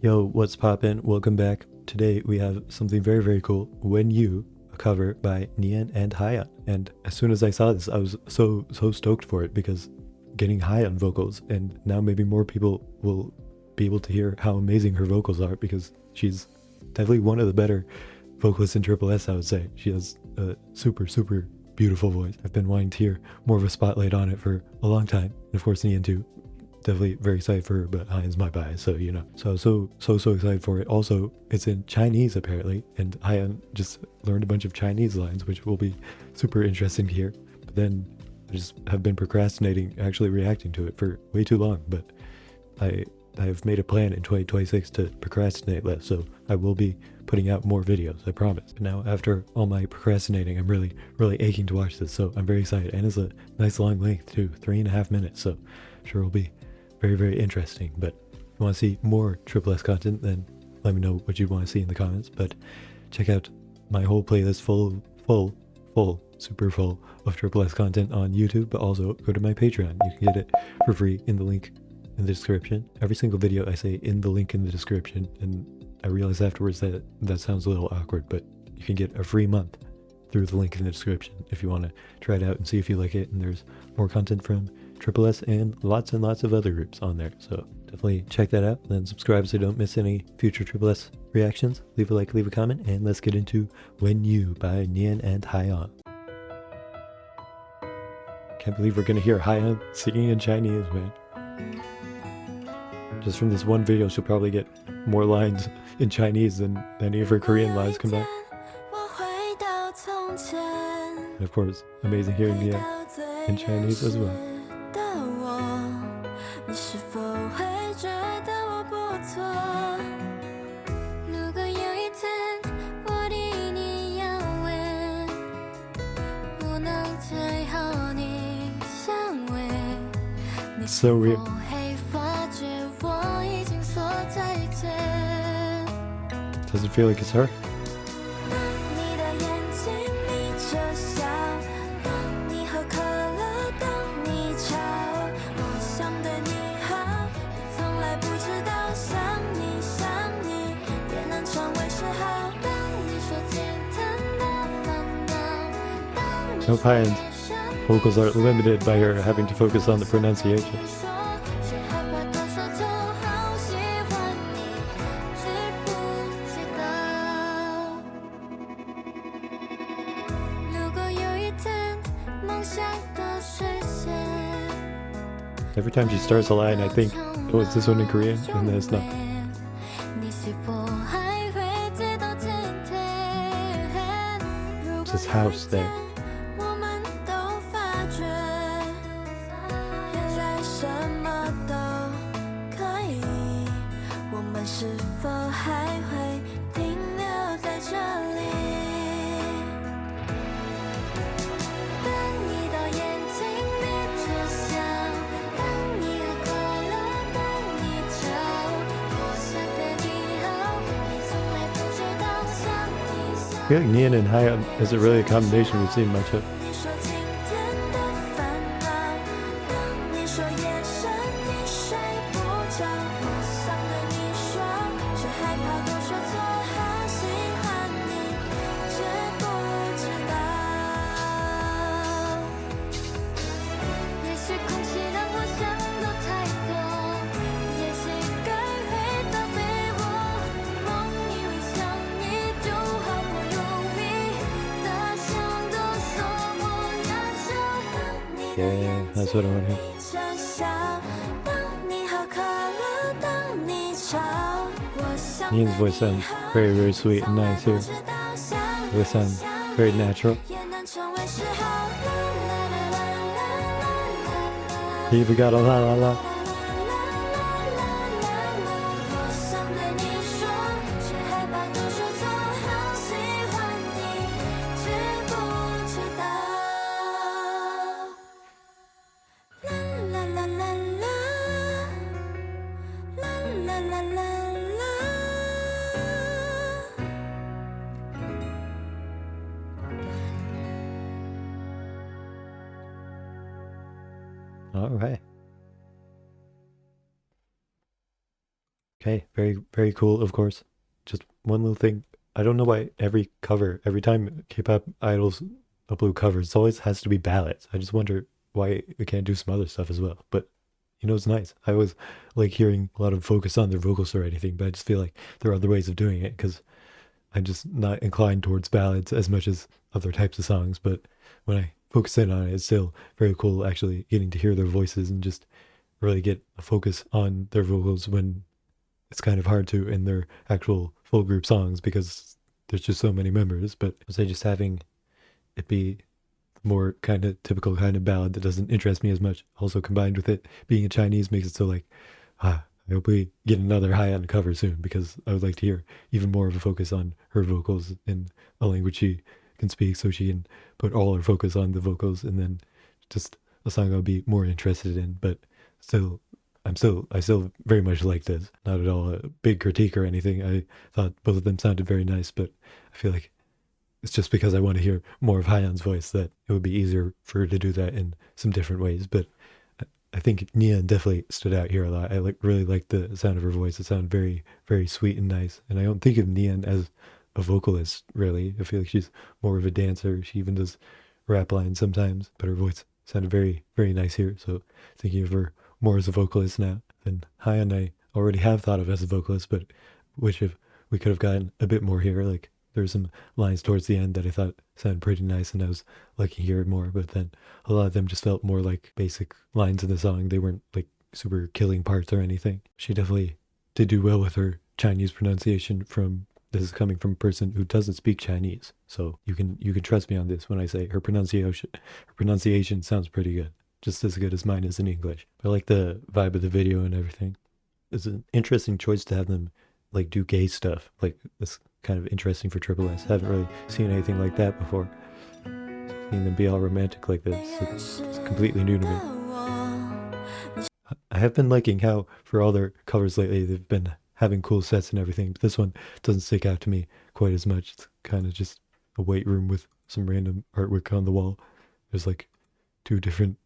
Yo, what's poppin'? Welcome back. Today we have something very, very cool. When You, a cover by Nien and HaYeon. And as soon as I saw this, I was so stoked for it because getting HaYeon vocals, and now maybe more people will be able to hear how amazing her vocals are because she's definitely one of the better vocalists in tripleS, I would say. She has a super beautiful voice. I've been wanting to hear more of a spotlight on it for a long time. And of course, Nien too. Definitely very excited for her, but HaYeon's my bias, so you know. So I was so excited for it. Also, it's in Chinese apparently, and HaYeon just learned a bunch of Chinese lines, which will be super interesting to hear. But then I just have been procrastinating actually reacting to it for way too long, but I've made a plan in 2026 to procrastinate less, so I will be putting out more videos, I promise. But now, after all my procrastinating, I'm really aching to watch this, so I'm very excited. And it's a nice long length too, 3.5 minutes, so I'm sure it'll be very interesting. But if you want to see more tripleS content, then let me know what you want to see in the comments. But check out my whole playlist super full of tripleS content on YouTube, but also go to my Patreon. You can get it for free in the link in the description. Every single video I say in the link in the description, and I realize afterwards that that sounds a little awkward, but you can get a free month through the link in the description if you want to try it out and see if you like it. And there's more content from tripleS and lots of other groups on there, so definitely check that out. And then subscribe so you don't miss any future tripleS reactions. Leave a like, leave a comment, and let's get into When You by Nien and HaYeon. Can't believe we're gonna hear HaYeon singing in Chinese, man. Just from this one video, she'll probably get more lines in Chinese than any of her Korean lines combined. And of course, amazing hearing Nien in Chinese as well. So weird. Does it feel like it's her? Hope HaYeon's vocals aren't limited by her having to focus on the pronunciation. Every time she starts a line, I think, oh, is this one in Korean? And then it's not. It's this house there. I feel like Nien and HaYeon isn't really a combination we've seen much of. Yeah, that's what I want to hear. Nien's voice sounds very sweet and nice here. It voice sounds very natural. He even got a la la la. All right. Okay, very, very cool, of course. Just one little thing. I don't know why every time K-pop idols upload covers, it always has to be ballads. I just wonder why we can't do some other stuff as well. But it's nice. I always like hearing a lot of focus on their vocals or anything, but I just feel like there are other ways of doing it because I'm just not inclined towards ballads as much as other types of songs. But when I focus in on it, it's still very cool actually getting to hear their voices and just really get a focus on their vocals when it's kind of hard to in their actual full group songs because there's just so many members. But I would say just having it be more kind of typical kind of ballad that doesn't interest me as much, also combined with it being in Chinese, makes it so like, I hope we get another HaYeon cover soon because I would like to hear even more of a focus on her vocals in a language she can speak so she can put all her focus on the vocals and then just a song I'll be more interested in. But still, I still very much like this. Not at all a big critique or anything. I thought both of them sounded very nice, but I feel like it's just because I want to hear more of HaYeon's voice that it would be easier for her to do that in some different ways. But I think Nien definitely stood out here a lot. I really like the sound of her voice. It sounded very, very sweet and nice. And I don't think of Nien as a vocalist, really. I feel like she's more of a dancer. She even does rap lines sometimes, but her voice sounded very, very nice here. So thinking of her more as a vocalist now than HaYeon I already have thought of as a vocalist, but which if we could have gotten a bit more here. Like there's some lines towards the end that I thought sounded pretty nice and I was liking to hear it more, but then a lot of them just felt more like basic lines in the song. They weren't like super killing parts or anything. She definitely did do well with her Chinese pronunciation. From this is coming from a person who doesn't speak Chinese, so you can trust me on this when I say her pronunciation sounds pretty good, just as good as mine is in English. I like the vibe of the video and everything. It's an interesting choice to have them like do gay stuff. Like this kind of interesting for tripleS. Haven't really seen anything like that before. Seeing them be all romantic like this, it's completely new to me. I have been liking how for all their covers lately they've been having cool sets and everything, but this one doesn't stick out to me quite as much. It's kind of just a white room with some random artwork on the wall. There's like two different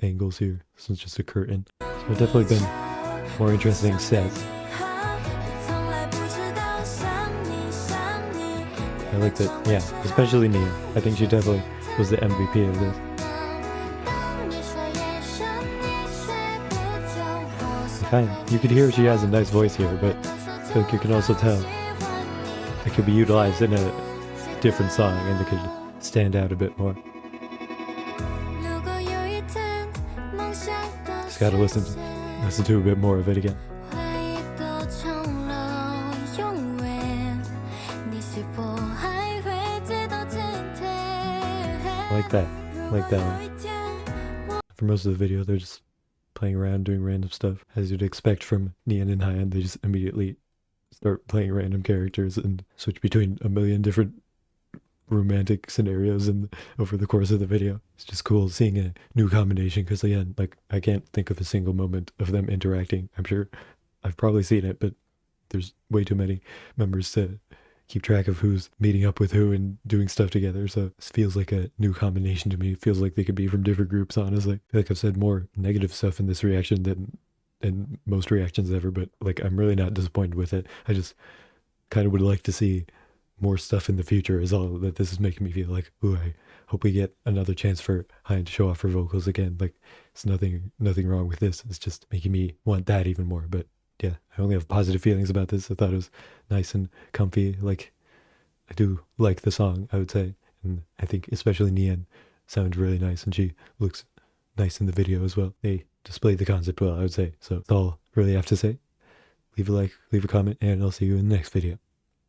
angles here. This one's just a curtain. So I've definitely been more interesting sets. I like that, yeah, especially Nien. I think she definitely was the MVP of this. You could hear she has a nice voice here, but I feel like you can also tell it could be utilized in a different song and it could stand out a bit more. Just gotta listen to a bit more of it again. I like that one. For most of the video, they're just playing around, doing random stuff. As you'd expect from Nien and HaYeon, they just immediately start playing random characters and switch between a million different romantic scenarios over the course of the video. It's just cool seeing a new combination because, again, like I can't think of a single moment of them interacting. I'm sure I've probably seen it, but there's way too many members to keep track of who's meeting up with who and doing stuff together. So this feels like a new combination to me. It feels like they could be from different groups, honestly. I feel like I've said more negative stuff in this reaction than in most reactions ever, but like I'm really not disappointed with it. I just kind of would like to see more stuff in the future is all that this is making me feel like. Ooh, I hope we get another chance for HaYeon to show off her vocals again. Like it's nothing wrong with this. It's just making me want that even more. But yeah, I only have positive feelings about this. I thought it was nice and comfy. Like, I do like the song, I would say. And I think especially Nien sounds really nice and she looks nice in the video as well. They displayed the concept well, I would say. So that's all I really have to say. Leave a like, leave a comment, and I'll see you in the next video.